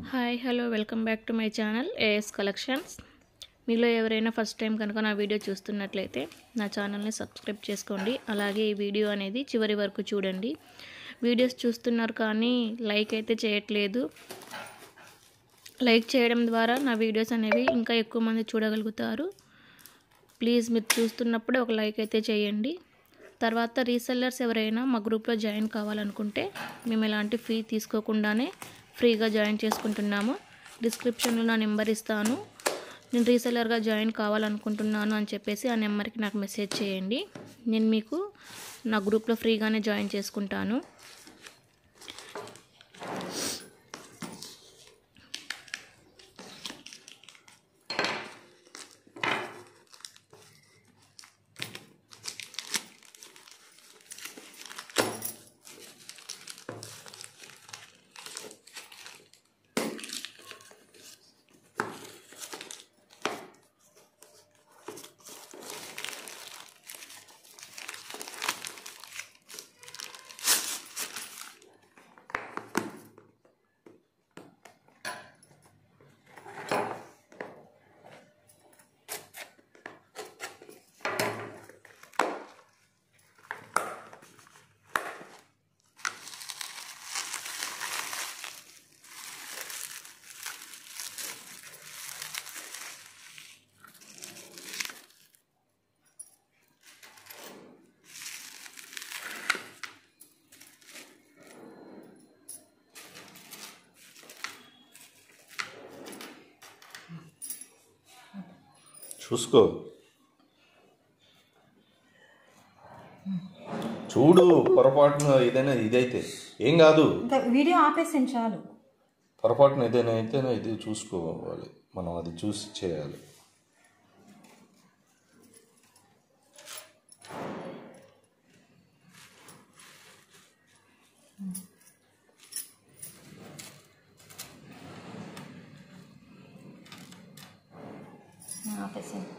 Hi hello welcome back to my channel AS collections. మీలో ఎవరైనా first time కనుక నా వీడియో చూస్తున్నట్లయితే నా ఛానల్ని సబ్స్క్రైబ్ చేసుకోండి. అలాగే ఈ వీడియో అనేది చివరి వరకు చూడండి. వీడియోస్ చూస్తున్నారు కానీ లైక్ అయితే చేయట్లేదు. లైక్ చేయడం ద్వారా నా వీడియోస్ అనేవి ఇంకా ఎక్కువ మంది చూడగలుగుతారు. ప్లీజ్ మీరు చూస్తున్నప్పుడే ఒక లైక్ అయితే చేయండి. తర్వాత రీసెల్లర్స్ ఎవరైనా మా గ్రూప్లో జాయిన్ కావాలనుకుంటే మేము ఎలాంటి ఫీ తీసుకోకుండానే ఫ్రీగా జాయిన్ చేసుకుంటున్నాము. డిస్క్రిప్షన్లో నా నెంబర్ ఇస్తాను. నేను రీసెల్లర్గా జాయిన్ కావాలనుకుంటున్నాను అని చెప్పేసి ఆ నెంబర్కి నాకు మెసేజ్ చేయండి. నేను మీకు నా గ్రూప్లో ఫ్రీగానే జాయిన్ చేసుకుంటాను. చూసుకో, చూడు. పొరపాటున ఏదైనా ఇదైతే ఏం కాదు, వీడియో ఆపేసాను చాలు. పొరపాటున ఏదైనా అయితే ఇది చూసుకోవాలి, మనం అది చూసి చేయాలి. ఆపేసాను.